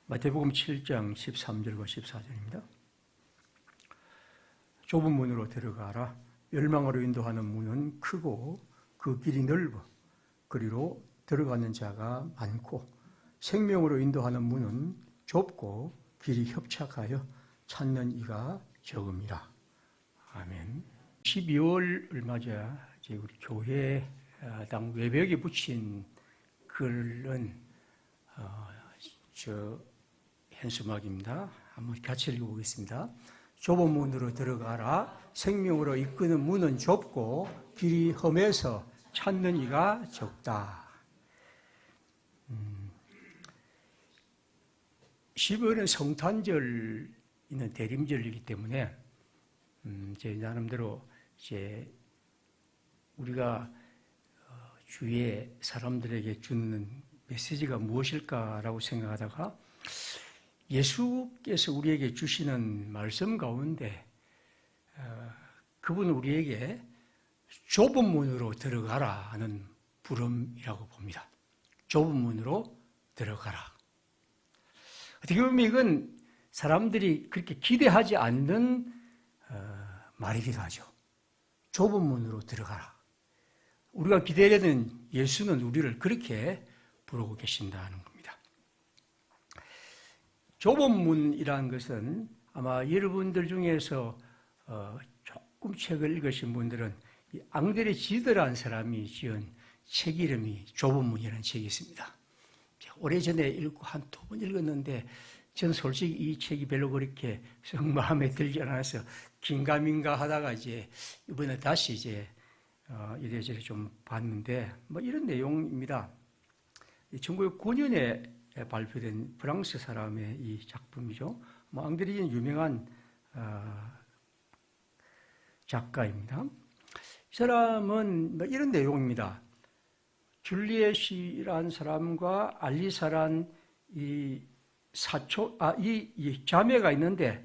마태복음 7장 13절과 14절입니다. 좁은 문으로 들어가라. 멸망으로 인도하는 문은 크고 그 길이 넓어 그리로 들어가는 자가 많고 생명으로 인도하는 문은 좁고 길이 협착하여 찾는 이가 적음이라. 아멘. 12월을 맞아 이제 우리 교회당 외벽에 붙인 글은 현수막입니다. 한번 같이 읽어보겠습니다. 좁은 문으로 들어가라. 생명으로 이끄는 문은 좁고 길이 험해서 찾는 이가 적다. 12월은 성탄절 있는 대림절이기 때문에 제 나름대로 이제 우리가 주위에 사람들에게 주는 메시지가 무엇일까라고 생각하다가 예수께서 우리에게 주시는 말씀 가운데 그분은 우리에게 좁은 문으로 들어가라 하는 부름이라고 봅니다. 좁은 문으로 들어가라. 어떻게 보면 이건 사람들이 그렇게 기대하지 않는 말이기도 하죠. 좁은 문으로 들어가라. 우리가 기대하는 예수는 우리를 그렇게 부르고 계신다는 겁니다. 좁은 문이라는 것은 아마 여러분들 중에서 조금 책을 읽으신 분들은 앙드레 지드라는 사람이 지은 책 이름이 좁은 문이라는 책이 있습니다. 오래전에 읽고 한 두 번 읽었는데 저는 솔직히 이 책이 별로 그렇게 마음에 들지 않아서 긴가민가 하다가 이제 이번에 다시 이제 이래저래 좀 봤는데 뭐 이런 내용입니다. 1909년에 발표된 프랑스 사람의 이 작품이죠. 앙드레는 유명한 작가입니다. 이 사람은 뭐 이런 내용입니다. 줄리엣이라는 사람과 알리사란 이 자매가 있는데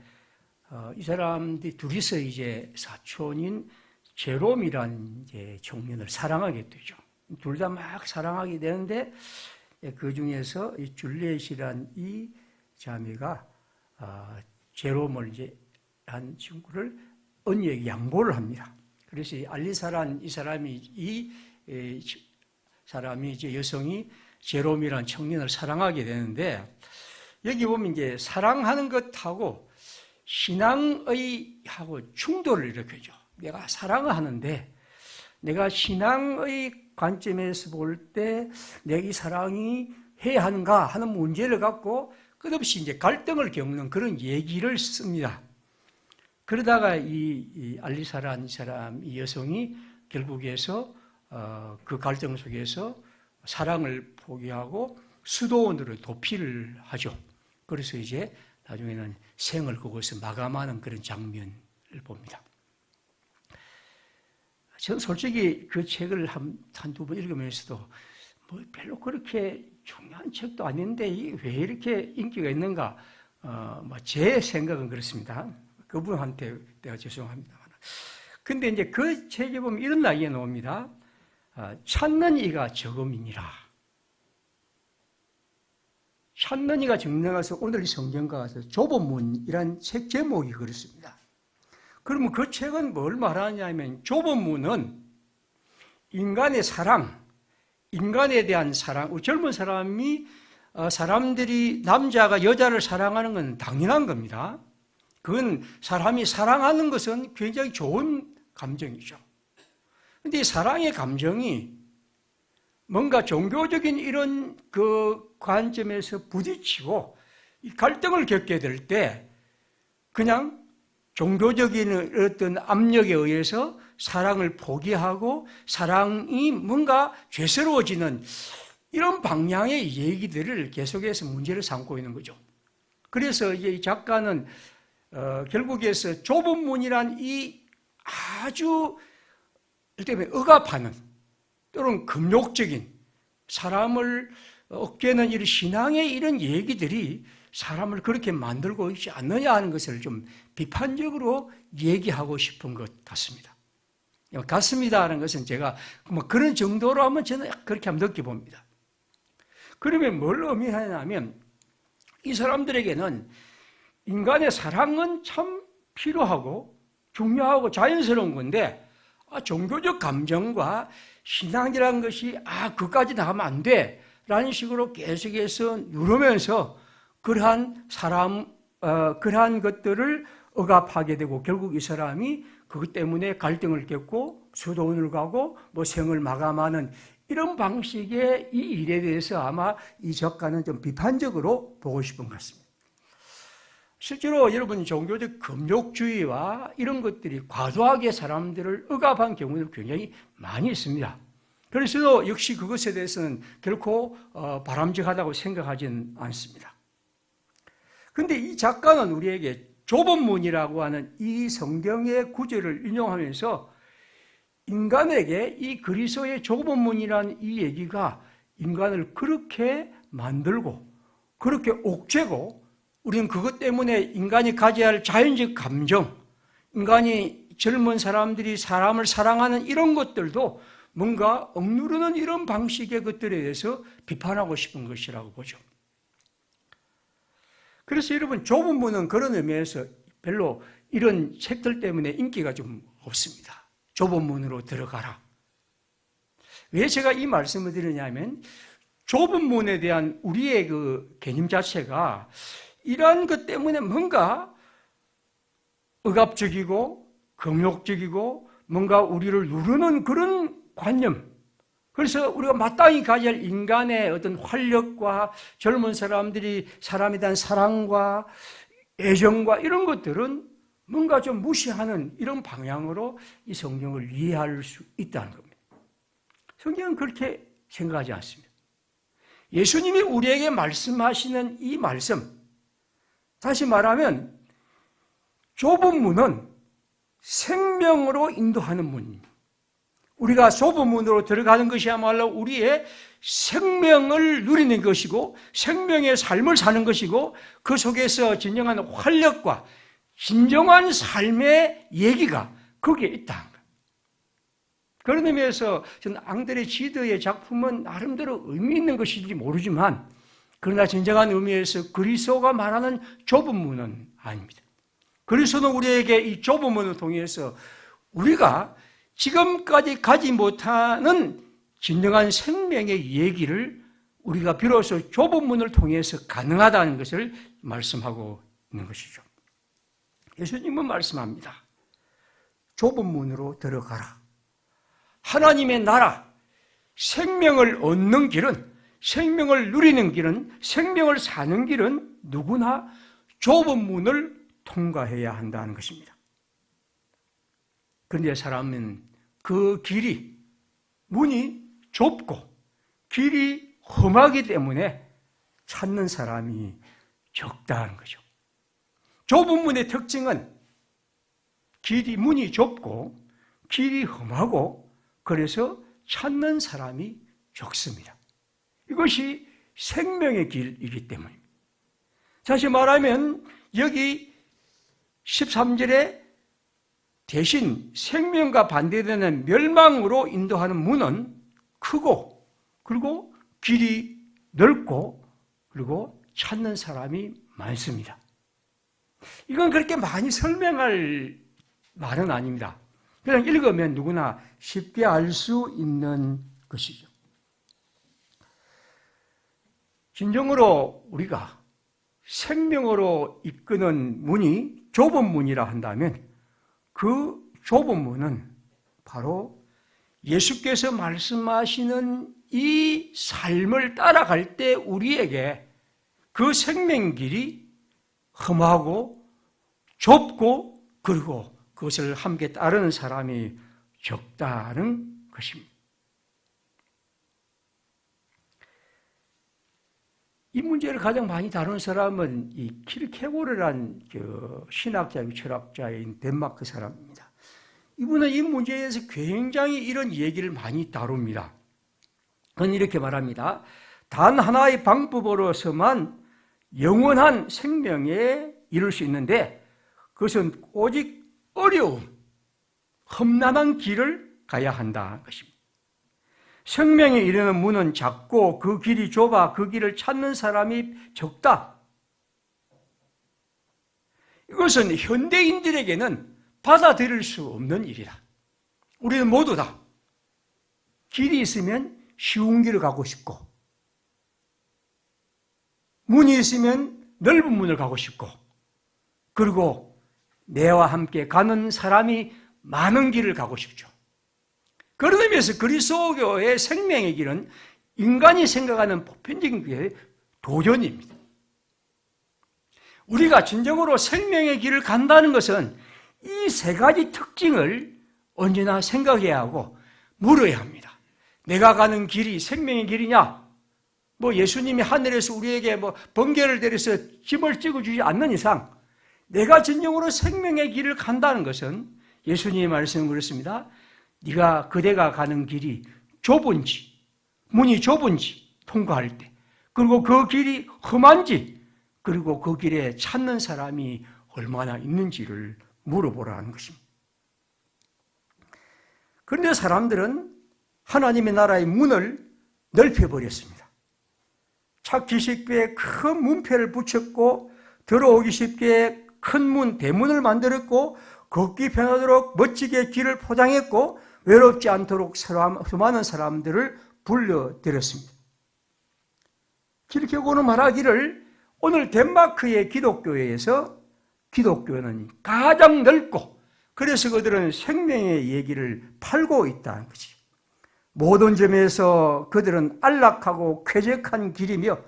이 사람들이 둘이서 이제 사촌인 제롬이라는 이제 청년을 사랑하게 되죠. 둘 다 막 사랑하게 되는데 그 중에서 이 줄리엣이란 이 자매가 제롬을 이제 한 친구를 언니에게 양보를 합니다. 그래서 알리사란 이 사람이 이제 여성이 제롬이라는 청년을 사랑하게 되는데 여기 보면 이제 사랑하는 것하고 신앙의하고 충돌을 일으켜죠. 내가 사랑을 하는데 내가 신앙의 관점에서 볼 때 내 이 사랑이 해야 하는가 하는 문제를 갖고 끝없이 이제 갈등을 겪는 그런 얘기를 씁니다. 그러다가 이 알리사라는 사람, 이 여성이 결국에서 그 갈등 속에서 사랑을 포기하고 수도원으로 도피를 하죠. 그래서 이제 나중에는 생을 거기서 마감하는 그런 장면을 봅니다. 저는 솔직히 그 책을 한두 번 읽으면서도 뭐 별로 그렇게 중요한 책도 아닌데 왜 이렇게 인기가 있는가? 제 생각은 그렇습니다. 그분한테 내가 죄송합니다만. 근데 이제 그 책에 보면 이런 이야기가 나옵니다. 찾는 이가 적음이니라. 찾는 이가 적음이라서 오늘 이 성경과 가서 좁은 문이라는 책 제목이 그렇습니다. 그러면 그 책은 뭘 말하냐면 좁은 문은 인간의 사랑, 인간에 대한 사랑, 젊은 사람들이 남자가 여자를 사랑하는 건 당연한 겁니다. 그건 사람이 사랑하는 것은 굉장히 좋은 감정이죠. 그런데 이 사랑의 감정이 뭔가 종교적인 이런 그 관점에서 부딪히고 이 갈등을 겪게 될 때 그냥 종교적인 어떤 압력에 의해서 사랑을 포기하고 사랑이 뭔가 죄스러워지는 이런 방향의 얘기들을 계속해서 문제를 삼고 있는 거죠. 그래서 이제 이 작가는 결국에서 좁은 문이란 이 아주 일테면 억압하는 또는 금욕적인 사람을 얻게는 이런 신앙의 이런 얘기들이 사람을 그렇게 만들고 있지 않느냐 하는 것을 좀 비판적으로 얘기하고 싶은 것 같습니다. 같습니다 하는 것은 제가 뭐 그런 정도로 하면 저는 그렇게 한번 느껴봅니다. 그러면 뭘 의미하냐면 이 사람들에게는 인간의 사랑은 참 필요하고 중요하고 자연스러운 건데 종교적 감정과 신앙이라는 것이 그까지 나가면 안 돼 라는 식으로 계속해서 누르면서 그러한 것들을 억압하게 되고 결국 이 사람이 그것 때문에 갈등을 겪고 수도원을 가고 생을 마감하는 이런 방식의 이 일에 대해서 아마 이 작가는 좀 비판적으로 보고 싶은 것 같습니다. 실제로 여러분 종교적 금욕주의와 이런 것들이 과도하게 사람들을 억압한 경우도 굉장히 많이 있습니다. 그래서 역시 그것에 대해서는 결코 바람직하다고 생각하지는 않습니다. 그런데 이 작가는 우리에게 좁은 문이라고 하는 이 성경의 구절을 인용하면서 인간에게 이 그리스도의 좁은 문이라는 이 얘기가 인간을 그렇게 만들고 그렇게 옥죄고 우리는 그것 때문에 인간이 가져야 할 자연적 감정, 인간이 젊은 사람들이 사람을 사랑하는 이런 것들도 뭔가 억누르는 이런 방식의 것들에 대해서 비판하고 싶은 것이라고 보죠. 그래서 여러분 좁은 문은 그런 의미에서 별로 이런 책들 때문에 인기가 좀 없습니다. 좁은 문으로 들어가라. 왜 제가 이 말씀을 드리냐면 좁은 문에 대한 우리의 그 개념 자체가 이러한 것 때문에 뭔가 억압적이고 금욕적이고 뭔가 우리를 누르는 그런 관념. 그래서 우리가 마땅히 가져야 할 인간의 어떤 활력과 젊은 사람들이 사람에 대한 사랑과 애정과 이런 것들은 뭔가 좀 무시하는 이런 방향으로 이 성경을 이해할 수 있다는 겁니다. 성경은 그렇게 생각하지 않습니다. 예수님이 우리에게 말씀하시는 이 말씀, 다시 말하면 좁은 문은 생명으로 인도하는 문입니다. 우리가 좁은 문으로 들어가는 것이야말로 우리의 생명을 누리는 것이고 생명의 삶을 사는 것이고 그 속에서 진정한 활력과 진정한 삶의 얘기가 거기에 있다는 거예요. 그런 의미에서 저는 앙드레 지드의 작품은 나름대로 의미 있는 것인지 모르지만 그러나 진정한 의미에서 그리스도가 말하는 좁은 문은 아닙니다. 그리스도는 우리에게 이 좁은 문을 통해서 우리가 지금까지 가지 못하는 진정한 생명의 얘기를 우리가 비로소 좁은 문을 통해서 가능하다는 것을 말씀하고 있는 것이죠. 예수님은 말씀합니다. 좁은 문으로 들어가라. 하나님의 나라, 생명을 얻는 길은, 생명을 누리는 길은, 생명을 사는 길은 누구나 좁은 문을 통과해야 한다는 것입니다. 그런데 사람은 그 길이, 문이 좁고 길이 험하기 때문에 찾는 사람이 적다는 거죠. 좁은 문의 특징은 문이 좁고 길이 험하고 그래서 찾는 사람이 적습니다. 이것이 생명의 길이기 때문입니다. 다시 말하면 여기 13절에 대신 생명과 반대되는 멸망으로 인도하는 문은 크고 그리고 길이 넓고 그리고 찾는 사람이 많습니다. 이건 그렇게 많이 설명할 말은 아닙니다. 그냥 읽으면 누구나 쉽게 알 수 있는 것이죠. 진정으로 우리가 생명으로 이끄는 문이 좁은 문이라 한다면 그 좁은 문은 바로 예수께서 말씀하시는 이 삶을 따라갈 때 우리에게 그 생명길이 험하고 좁고 그리고 그것을 함께 따르는 사람이 적다는 것입니다. 이 문제를 가장 많이 다룬 사람은 이 키르케고르라는 신학자이고 철학자인 덴마크 사람입니다. 이분은 이 문제에 대해서 굉장히 이런 얘기를 많이 다룹니다. 그는 이렇게 말합니다. 단 하나의 방법으로서만 영원한 생명에 이룰 수 있는데 그것은 오직 어려움, 험난한 길을 가야 한다는 것입니다. 생명에 이르는 문은 작고 그 길이 좁아 그 길을 찾는 사람이 적다. 이것은 현대인들에게는 받아들일 수 없는 일이다. 우리는 모두 다 길이 있으면 쉬운 길을 가고 싶고, 문이 있으면 넓은 문을 가고 싶고, 그리고 내와 함께 가는 사람이 많은 길을 가고 싶죠. 그런 의미에서 그리스도교의 생명의 길은 인간이 생각하는 보편적인 길의 도전입니다. 우리가 진정으로 생명의 길을 간다는 것은 이 세 가지 특징을 언제나 생각해야 하고 물어야 합니다. 내가 가는 길이 생명의 길이냐? 예수님이 하늘에서 우리에게 번개를 내려서 집을 찍어주지 않는 이상 내가 진정으로 생명의 길을 간다는 것은 예수님의 말씀은 그렇습니다. 네가 그대가 가는 길이 좁은지, 문이 좁은지 통과할 때, 그리고 그 길이 험한지, 그리고 그 길에 찾는 사람이 얼마나 있는지를 물어보라는 것입니다. 그런데 사람들은 하나님의 나라의 문을 넓혀버렸습니다. 찾기 쉽게 큰 문패를 붙였고 들어오기 쉽게 큰 문, 대문을 만들었고 걷기 편하도록 멋지게 길을 포장했고 외롭지 않도록 수많은 사람들을 불러들였습니다. 길켜고는 말하기를 오늘 덴마크의 기독교회에서 기독교는 가장 넓고 그래서 그들은 생명의 얘기를 팔고 있다는 거지. 모든 점에서 그들은 안락하고 쾌적한 길이며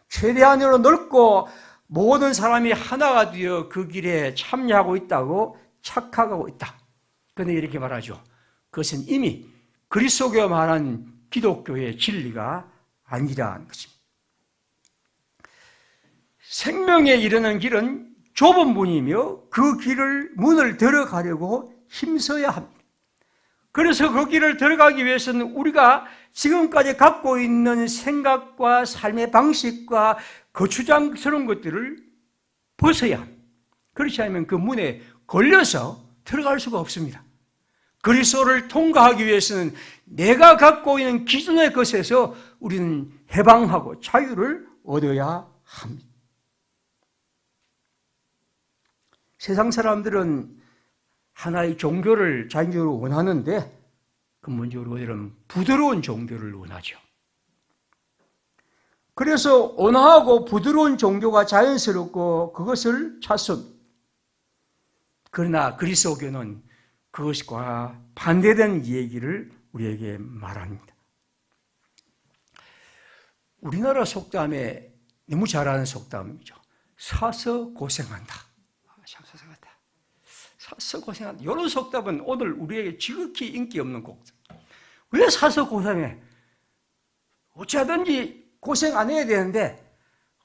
최대한으로 넓고 모든 사람이 하나가 되어 그 길에 참여하고 있다고 착각하고 있다. 그런데 이렇게 말하죠. 그것은 이미 그리스도교가 말한 기독교의 진리가 아니라는 것입니다. 생명에 이르는 길은 좁은 문이며 그 문을 들어가려고 힘써야 합니다. 그래서 그 길을 들어가기 위해서는 우리가 지금까지 갖고 있는 생각과 삶의 방식과 거추장스러운 것들을 벗어야 합니다. 그렇지 않으면 그 문에 걸려서 들어갈 수가 없습니다. 그리스도를 통과하기 위해서는 내가 갖고 있는 기존의 것에서 우리는 해방하고 자유를 얻어야 합니다. 세상 사람들은 하나의 종교를 자연적으로 원하는데 근본적으로 그들은 부드러운 종교를 원하죠. 그래서 온화하고 부드러운 종교가 자연스럽고 그것을 찾습니다. 그러나 그리스도교는 그것과 반대된 얘기를 우리에게 말합니다. 우리나라 속담에 너무 잘하는 속담이죠. 사서 고생한다. 참 고생한다. 사서 고생한다. 이런 속담은 오늘 우리에게 지극히 인기 없는 곡들. 왜 사서 고생해? 어찌하든지 고생 안 해야 되는데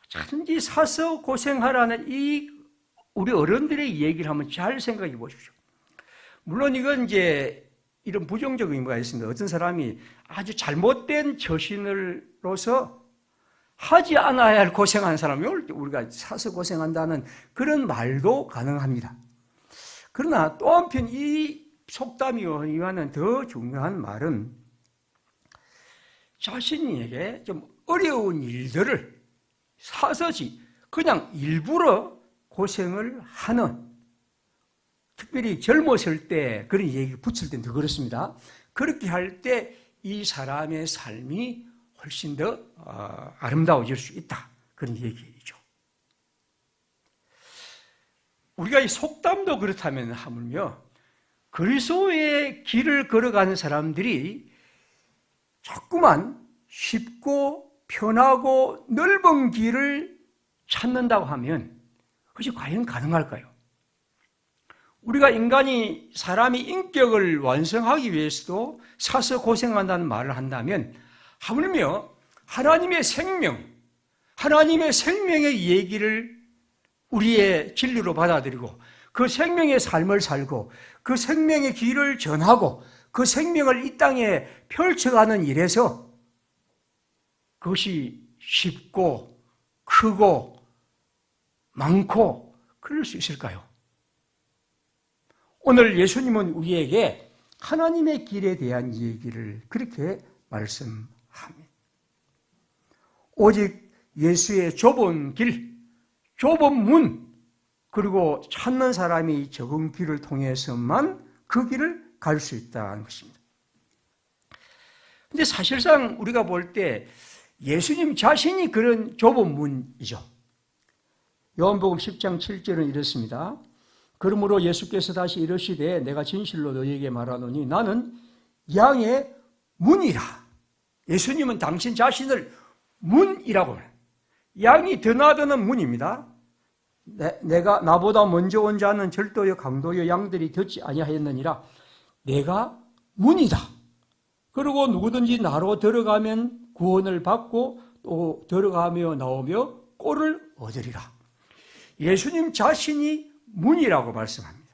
어찌하든지 사서 고생하라는 이 우리 어른들의 얘기를 한번 잘 생각해 보십시오. 물론 이건 이제 이런 부정적인 의미가 있습니다. 어떤 사람이 아주 잘못된 처신으로서 하지 않아야 할 고생하는 사람이 우리가 사서 고생한다는 그런 말도 가능합니다. 그러나 또 한편 이 속담이 의미하는 더 중요한 말은 자신에게 좀 어려운 일들을 사서지 그냥 일부러 고생을 하는, 특별히 젊었을 때 그런 얘기 붙일 때는 더 그렇습니다. 그렇게 할 때 이 사람의 삶이 훨씬 더 아름다워질 수 있다. 그런 얘기죠. 우리가 이 속담도 그렇다면 하물며 그리스도의 길을 걸어가는 사람들이 자꾸만 쉽고 편하고 넓은 길을 찾는다고 하면 그것이 과연 가능할까요? 우리가 사람이 인격을 완성하기 위해서도 사서 고생한다는 말을 한다면 하물며 하나님의 생명의 얘기를 우리의 진리로 받아들이고 그 생명의 삶을 살고 그 생명의 길을 전하고 그 생명을 이 땅에 펼쳐가는 일에서 그것이 쉽고 크고 많고 그럴 수 있을까요? 오늘 예수님은 우리에게 하나님의 길에 대한 얘기를 그렇게 말씀합니다. 오직 예수의 좁은 길, 좁은 문, 그리고 찾는 사람이 적은 길을 통해서만 그 길을 갈 수 있다는 것입니다. 근데 사실상 우리가 볼 때 예수님 자신이 그런 좁은 문이죠. 요한복음 10장 7절은 이렇습니다. 그러므로 예수께서 다시 이르시되 내가 진실로 너희에게 말하노니 나는 양의 문이라. 예수님은 당신 자신을 문이라고 해요. 양이 드나드는 문입니다. 내가 나보다 먼저 온 자는 절도요 강도요 양들이 듣지 아니하였느니라. 내가 문이다. 그리고 누구든지 나로 들어가면 구원을 받고 또 들어가며 나오며 꼴을 얻으리라. 예수님 자신이 문이라고 말씀합니다.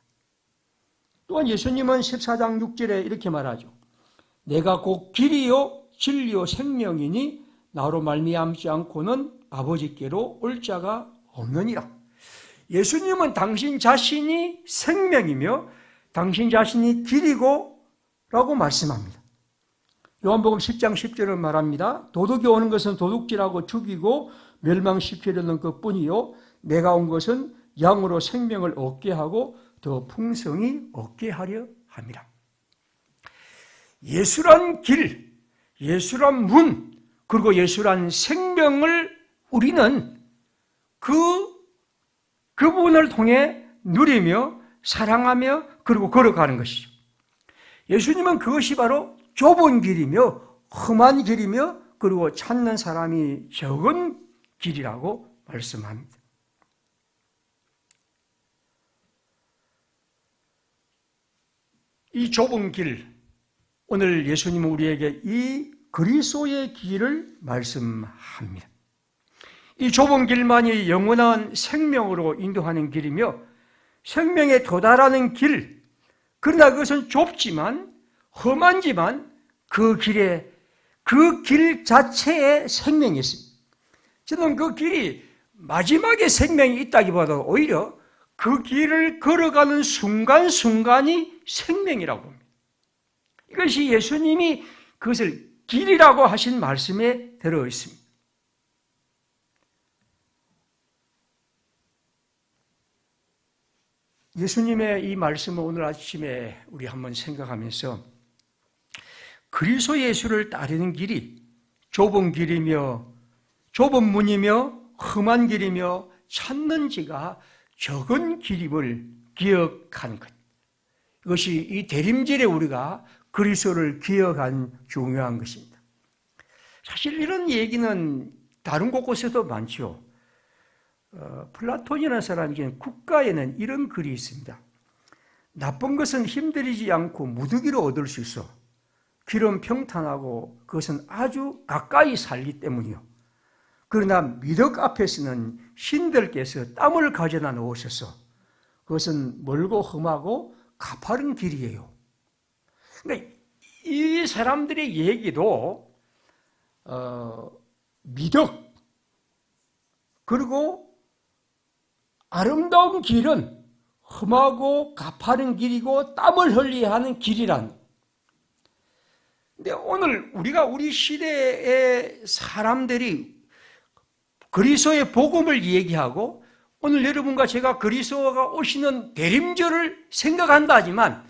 또한 예수님은 14장 6절에 이렇게 말하죠. 내가 곧 길이요 진리요 생명이니 나로 말미암지 않고는 아버지께로 올 자가 없느니라. 예수님은 당신 자신이 생명이며 당신 자신이 길이고 라고 말씀합니다. 요한복음 10장 10절을 말합니다. 도둑이 오는 것은 도둑질하고 죽이고 멸망시키려는 것뿐이요 내가 온 것은 양으로 생명을 얻게 하고 더 풍성히 얻게 하려 함이라. 예수란 길, 예수란 문, 그리고 예수란 생명을 우리는 그분을 통해 누리며 사랑하며 그리고 걸어가는 것이죠. 예수님은 그것이 바로 좁은 길이며 험한 길이며 그리고 찾는 사람이 적은 길이라고 말씀합니다. 이 좁은 길, 오늘 예수님은 우리에게 이 그리스도의 길을 말씀합니다. 이 좁은 길만이 영원한 생명으로 인도하는 길이며 생명에 도달하는 길, 그러나 그것은 좁지만 험하지만 그 길 자체에 생명이 있습니다. 저는 그 길이 마지막에 생명이 있다기보다 오히려 그 길을 걸어가는 순간순간이 생명이라고 봅니다. 이것이 예수님이 그것을 길이라고 하신 말씀에 들어 있습니다. 예수님의 이 말씀을 오늘 아침에 우리 한번 생각하면서 그리스도 예수를 따르는 길이 좁은 길이며 좁은 문이며 험한 길이며 찾는 지가 적은 길임을 기억하는 것. 이것이 이 대림절에 우리가 그리스도를 기억한 중요한 것입니다. 사실 이런 얘기는 다른 곳곳에도 많죠. 플라톤이라는 사람에게는 국가에는 이런 글이 있습니다. 나쁜 것은 힘들이지 않고 무더기로 얻을 수 있어. 길은 평탄하고 그것은 아주 가까이 살기 때문이요. 그러나 미덕 앞에서는 신들께서 땀을 가져다 놓으셔서 그것은 멀고 험하고 가파른 길이에요. 그러니까 이 사람들의 얘기도 미덕 그리고 아름다운 길은 험하고 가파른 길이고 땀을 흘려야 하는 길이란. 근데 오늘 우리 시대의 사람들이 그리스도의 복음을 얘기하고 오늘 여러분과 제가 그리스도가 오시는 대림절을 생각한다 하지만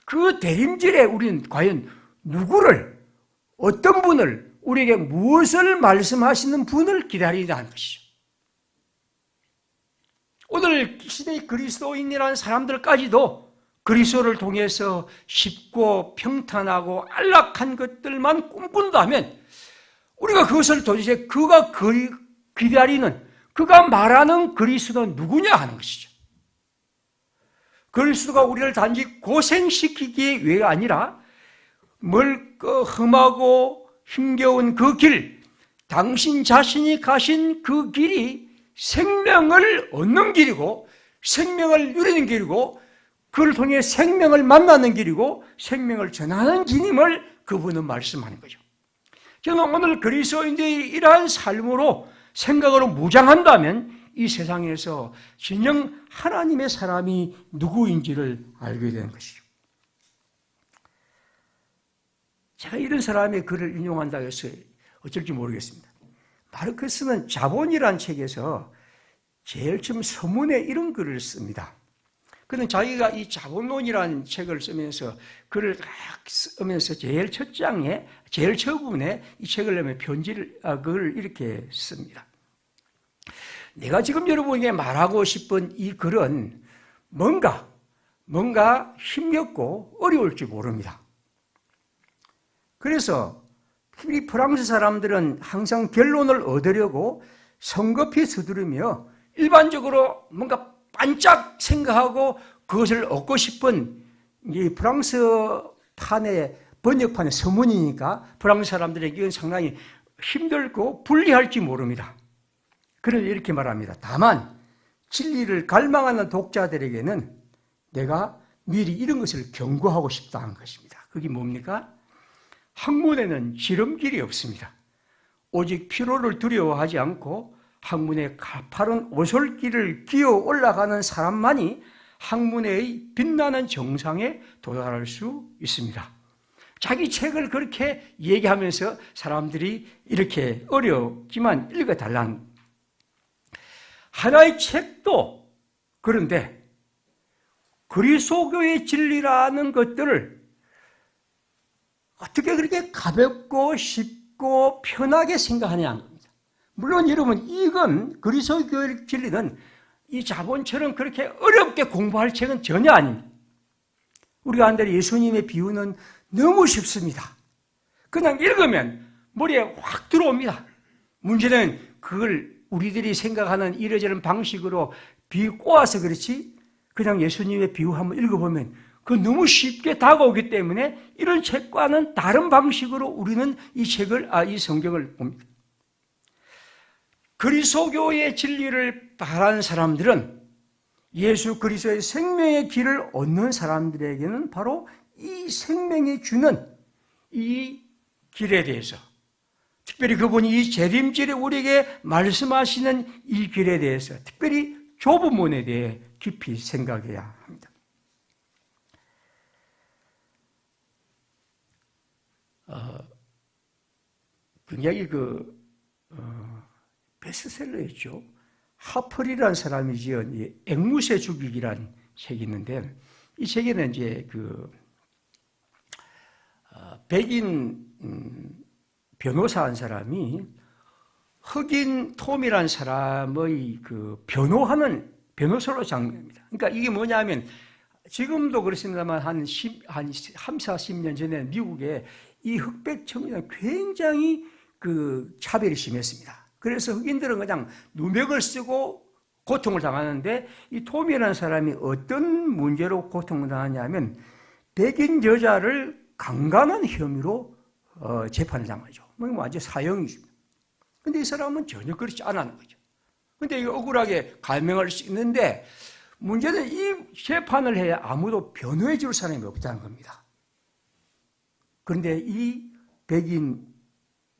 그 대림절에 우리는 과연 누구를, 어떤 분을, 우리에게 무엇을 말씀하시는 분을 기다리는 것이죠. 오늘 시대의 그리스도인이라는 사람들까지도 그리스도를 통해서 쉽고 평탄하고 안락한 것들만 꿈꾼다면 우리가 그것을 도대체 그가 기다리는, 그가 말하는 그리스도는 누구냐 하는 것이죠. 그리스도가 우리를 단지 고생시키기 위해가 아니라 멀고 험하고 힘겨운 그 길, 당신 자신이 가신 그 길이 생명을 얻는 길이고 생명을 누리는 길이고 그를 통해 생명을 만나는 길이고 생명을 전하는 길임을 그분은 말씀하는 거죠. 저는 오늘 그리스도인들이 이러한 삶으로 생각으로 무장한다면 이 세상에서 진정 하나님의 사람이 누구인지를 알게 되는 것이죠. 제가 이런 사람의 글을 인용한다고 해서 어쩔지 모르겠습니다. 마르크스는 자본이라는 책에서 제일 처음 서문에 이런 글을 씁니다. 그는 자기가 이 자본론이라는 책을 쓰면서 글을 딱 쓰면서 제일 첫 장에, 제일 처음에 이 책을 내면 그걸 이렇게 씁니다. 내가 지금 여러분에게 말하고 싶은 이 글은 뭔가 힘겹고 어려울지 모릅니다. 그래서 이 프랑스 사람들은 항상 결론을 얻으려고 성급히 서두르며 일반적으로 뭔가 반짝 생각하고 그것을 얻고 싶은 이 프랑스판의 번역판의 서문이니까 프랑스 사람들에게 이건 상당히 힘들고 불리할지 모릅니다. 그를 이렇게 말합니다. 다만 진리를 갈망하는 독자들에게는 내가 미리 이런 것을 경고하고 싶다는 것입니다. 그게 뭡니까? 학문에는 지름길이 없습니다. 오직 피로를 두려워하지 않고 학문의 가파른 오솔길을 기어 올라가는 사람만이 학문의 빛나는 정상에 도달할 수 있습니다. 자기 책을 그렇게 얘기하면서 사람들이 이렇게 어렵지만 읽어달라는 하나의 책도 그런데 그리스도교의 진리라는 것들을 어떻게 그렇게 가볍고 쉽고 편하게 생각하냐는 겁니다. 물론 여러분 이건 그리스도교의 진리는 이 자본처럼 그렇게 어렵게 공부할 책은 전혀 아닙니다. 우리가 한 대로 예수님의 비유는 너무 쉽습니다. 그냥 읽으면 머리에 확 들어옵니다. 문제는 그걸 우리들이 생각하는 이러저런 방식으로 비유 꼬아서 그렇지 그냥 예수님의 비유 한번 읽어보면 그 너무 쉽게 다가오기 때문에 이런 책과는 다른 방식으로 우리는 이 성경을 봅니다. 그리스도교의 진리를 바라는 사람들은 예수 그리스도의 생명의 길을 얻는 사람들에게는 바로 이 생명이 주는 이 길에 대해서 특별히 그분이 이 재림절에 우리에게 말씀하시는 이 길에 대해서 특별히 좁은 문에 대해 깊이 생각해야 합니다. 굉장히 베스트셀러였죠. 하펄이라는 사람이 지은 앵무새 죽이기라는 책이 있는데 이 책에는 이제 백인 변호사 한 사람이 흑인 톰이라는 사람의 변호하는 변호사로 장면입니다. 그러니까 이게 뭐냐면 지금도 그렇습니다만 한 40년 전에 미국에 이 흑백 청년은 굉장히 차별이 심했습니다. 그래서 흑인들은 그냥 누명을 쓰고 고통을 당하는데 이 톰이라는 사람이 어떤 문제로 고통을 당하냐면 백인 여자를 강간한 혐의로 재판을 당하죠. 완전 사형이죠. 근데 이 사람은 전혀 그렇지 않았는 거죠. 근데 이거 억울하게 갈명할 수 있는데 문제는 이 재판을 해야 아무도 변호해 줄 사람이 없다는 겁니다. 그런데 이 백인의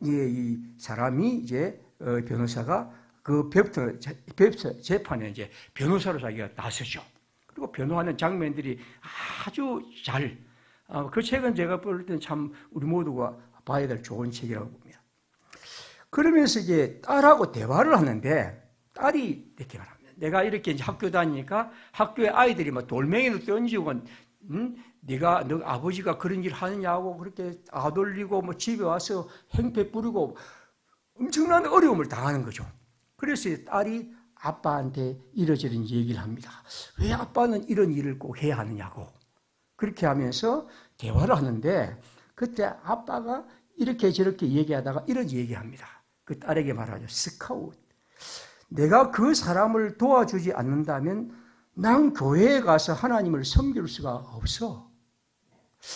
이 사람이 이제 변호사가 그 재판에 이제 변호사로 자기가 나서죠. 그리고 변호하는 장면들이 아주 그 책은 제가 볼 때는 참 우리 모두가 봐야 될 좋은 책이라고 봅니다. 그러면서 이제 딸하고 대화를 하는데 딸이 이렇게 말합니다. 내가 이렇게 이제 학교 다니니까 학교에 아이들이 막 돌멩이도 던지고, 너 아버지가 그런 일 하느냐고 그렇게 아돌리고 집에 와서 행패 부리고 엄청난 어려움을 당하는 거죠. 그래서 딸이 아빠한테 이러저런 얘기를 합니다. 왜 아빠는 이런 일을 꼭 해야 하느냐고. 그렇게 하면서 대화를 하는데 그때 아빠가 이렇게 저렇게 얘기하다가 이런 얘기합니다. 그 딸에게 말하죠. 스카웃. 내가 그 사람을 도와주지 않는다면 난 교회에 가서 하나님을 섬길 수가 없어.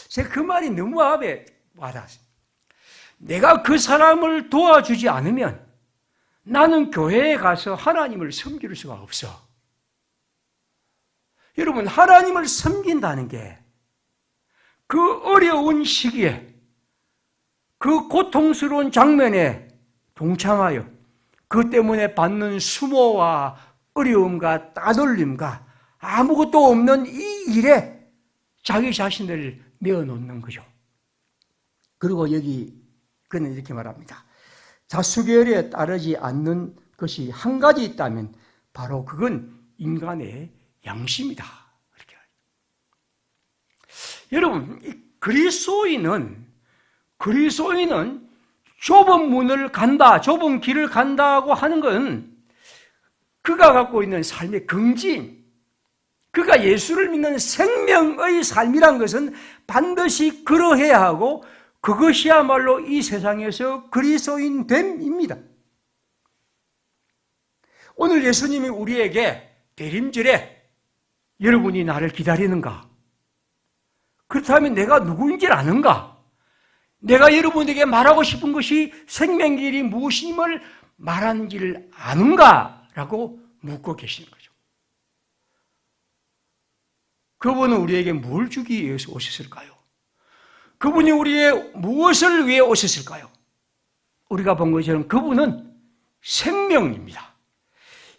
제가 그 말이 너무 마음에 와닿았어요. 내가 그 사람을 도와주지 않으면 나는 교회에 가서 하나님을 섬길 수가 없어. 여러분, 하나님을 섬긴다는 게 그 어려운 시기에 그 고통스러운 장면에 동참하여 그 때문에 받는 수모와 어려움과 따돌림과 아무것도 없는 이 일에 자기 자신을 내어놓는 거죠. 그리고 그는 이렇게 말합니다. 다수결에 따르지 않는 것이 한 가지 있다면 바로 그건 인간의 양심이다. 이렇게. 여러분, 그리스도인은 좁은 문을 간다, 좁은 길을 간다고 하는 건 그가 갖고 있는 삶의 긍진, 그가 예수를 믿는 생명의 삶이란 것은 반드시 그러해야 하고 그것이야말로 이 세상에서 그리스도인 됨입니다. 오늘 예수님이 우리에게 대림절에 여러분이 나를 기다리는가? 그렇다면 내가 누구인지 아는가? 내가 여러분에게 말하고 싶은 것이 생명길이 무엇임을 말하는지를 아는가? 라고 묻고 계시는 거죠. 그분은 우리에게 뭘 주기 위해서 오셨을까요? 그분이 우리의 무엇을 위해 오셨을까요? 우리가 본 것처럼 그분은 생명입니다.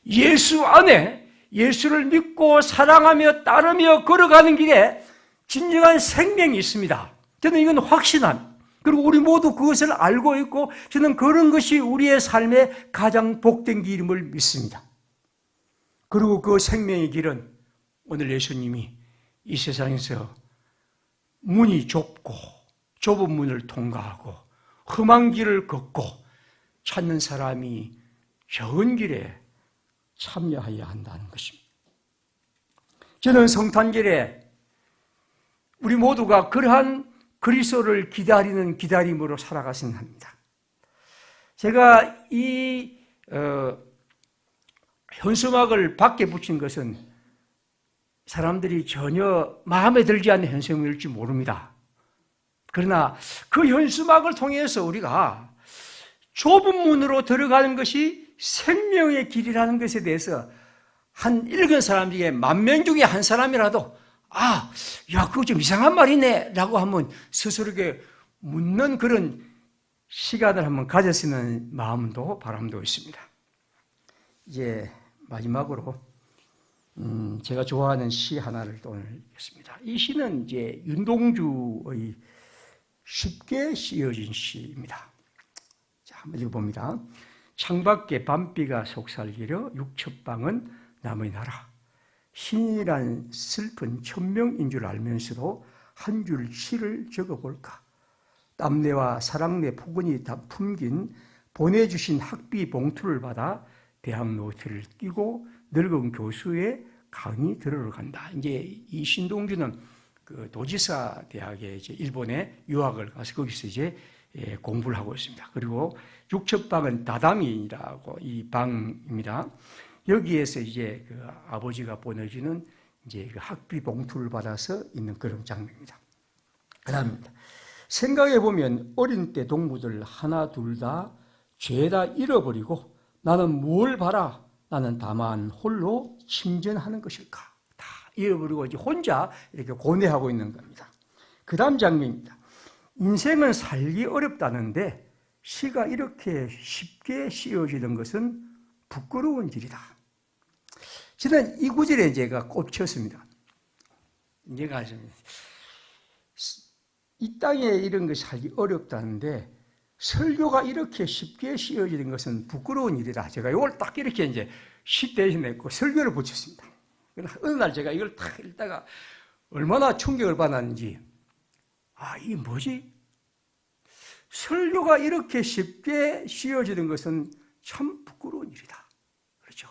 예수 안에 예수를 믿고 사랑하며 따르며 걸어가는 길에 진정한 생명이 있습니다. 저는 이건 확신합니다. 그리고 우리 모두 그것을 알고 있고 저는 그런 것이 우리의 삶의 가장 복된 길임을 믿습니다. 그리고 그 생명의 길은 오늘 예수님이 이 세상에서 문이 좁고 좁은 문을 통과하고 험한 길을 걷고 찾는 사람이 적은 길에 참여해야 한다는 것입니다. 저는 성탄절에 우리 모두가 그러한 그리스도를 기다리는 기다림으로 살아가시는 합니다. 제가 이 현수막을 밖에 붙인 것은 사람들이 전혀 마음에 들지 않는 현수막일지 모릅니다. 그러나 그 현수막을 통해서 우리가 좁은 문으로 들어가는 것이 생명의 길이라는 것에 대해서 한 읽은 사람 중에 10,000명 중에 한 사람이라도 그거 좀 이상한 말이네 라고 한번 스스로에게 묻는 그런 시간을 한번 가졌으면 바람도 있습니다. 이제 마지막으로 제가 좋아하는 시 하나를 또 오늘 읽겠습니다. 이 시는 이제 윤동주의 쉽게 씌어진 시입니다. 자, 한번 읽어봅니다. 창밖에 밤비가 속살기려 육첩방은 남의 나라. 신이란 슬픈 천명인 줄 알면서도 한 줄 시를 적어볼까. 땀내와 사랑내 포근이 다 품긴 보내주신 학비 봉투를 받아 대학 노트를 끼고 늙은 교수의 강의 들으러 간다. 이제 이 신동주는 그 도지사 대학에 이제 일본에 유학을 가서 거기서 이제 공부를 하고 있습니다. 그리고 육첩방은 다다미라고 이 방입니다. 여기에서 이제 그 아버지가 보내주는 이제 그 학비 봉투를 받아서 있는 그런 장면입니다. 그 다음입니다. 생각해 보면 어린 때 동무들 하나 둘 다 죄다 잃어버리고 나는 뭘 봐라. 나는 다만 홀로 침전하는 것일까. 다 잃어버리고 이제 혼자 이렇게 고뇌하고 있는 겁니다. 그 다음 장면입니다. 인생은 살기 어렵다는데 시가 이렇게 쉽게 씌워지는 것은 부끄러운 일이다. 저는 이 구절에 제가 꽂혔습니다. 제가 이 땅에 이런 것이 살기 어렵다는데 설교가 이렇게 쉽게 씌워지는 것은 부끄러운 일이다. 제가 이걸 딱 이렇게 이제 시 대신에 냈고 설교를 붙였습니다. 어느 날 제가 이걸 딱 읽다가 얼마나 충격을 받았는지, 이게 뭐지? 설교가 이렇게 쉽게 씌워지는 것은 참 부끄러운 일이다. 그렇죠?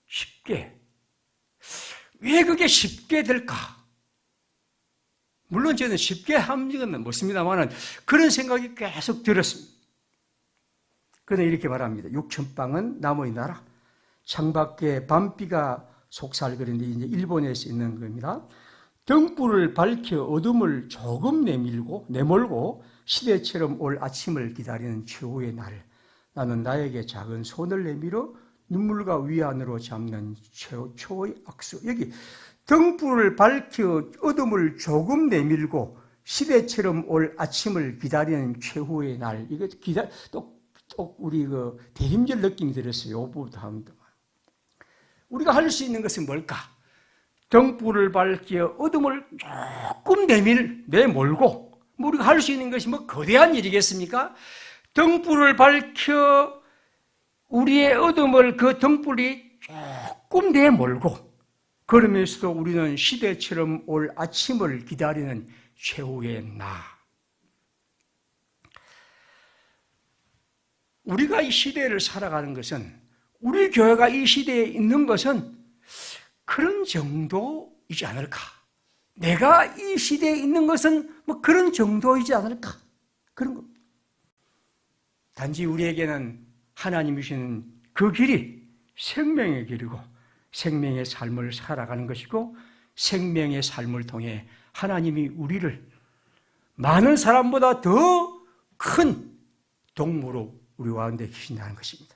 쉽게. 왜 그게 쉽게 될까? 물론 저는 쉽게 함정은 못습니다만 그런 생각이 계속 들었습니다. 그는 이렇게 말합니다. 육천방은 나무의 나라. 창밖에 밤비가 속살거리는데 이제 일본에서 있는 겁니다. 등불을 밝혀 어둠을 조금 내몰고 시대처럼 올 아침을 기다리는 최후의 날. 나는 나에게 작은 손을 내밀어 눈물과 위안으로 잡는 최초의 악수. 여기 등불을 밝혀 어둠을 조금 내밀고 시대처럼 올 아침을 기다리는 최후의 날. 이거 또 우리 그 대림절 느낌이 들었어요. 이 부분도 합니다. 우리가 할 수 있는 것은 뭘까? 등불을 밝혀 어둠을 조금 내몰고, 우리가 할 수 있는 것이 뭐 거대한 일이겠습니까? 등불을 밝혀 우리의 어둠을 그 등불이 조금 내몰고, 그러면서도 우리는 시대처럼 올 아침을 기다리는 최후의 나. 우리가 이 시대를 살아가는 것은, 우리 교회가 이 시대에 있는 것은 그런 정도이지 않을까? 내가 이 시대에 있는 것은 뭐 그런 정도이지 않을까? 그런 겁니다. 단지 우리에게는 하나님이 주시는 그 길이 생명의 길이고, 생명의 삶을 살아가는 것이고, 생명의 삶을 통해 하나님이 우리를 많은 사람보다 더 큰 동무로 우리 가운데 계신다는 것입니다.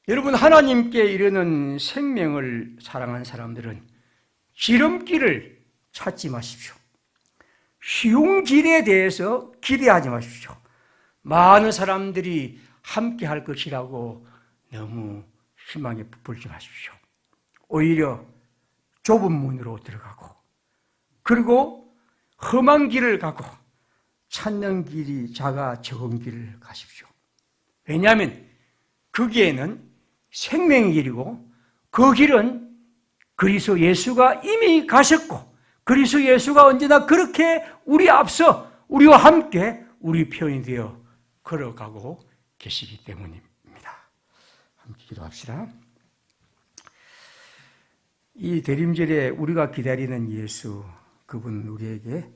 여러분, 하나님께 이르는 생명을 사랑하는 사람들은 지름길을 찾지 마십시오. 쉬운 길에 대해서 기대하지 마십시오. 많은 사람들이 함께 할 것이라고 너무 희망에 부풀지 마십시오. 오히려 좁은 문으로 들어가고, 그리고 험한 길을 가고 찾는 길이 작아 적은 길을 가십시오. 왜냐하면 거기에는 생명의 길이고, 그 길은 그리스도 예수가 이미 가셨고, 그리스도 예수가 언제나 그렇게 우리 앞서 우리와 함께 우리 편이 되어 걸어가고 계시기 때문입니다. 함께 기도합시다. 이 대림절에 우리가 기다리는 예수, 그분 우리에게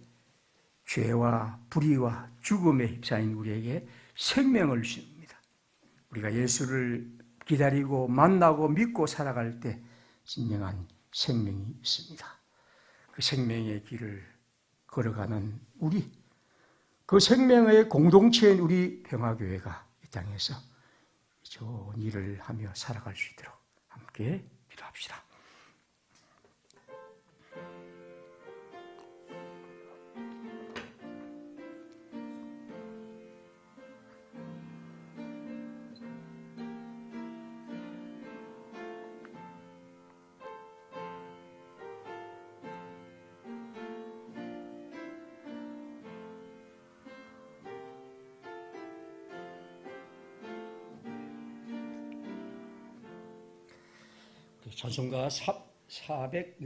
죄와 불의와 죽음에 휩싸인 우리에게 생명을 주십니다. 우리가 예수를 기다리고 만나고 믿고 살아갈 때 진정한 생명이 있습니다. 그 생명의 길을 걸어가는 우리, 그 생명의 공동체인 우리 평화교회가 이 땅에서 좋은 일을 하며 살아갈 수 있도록 함께 기도합시다. 찬송가 400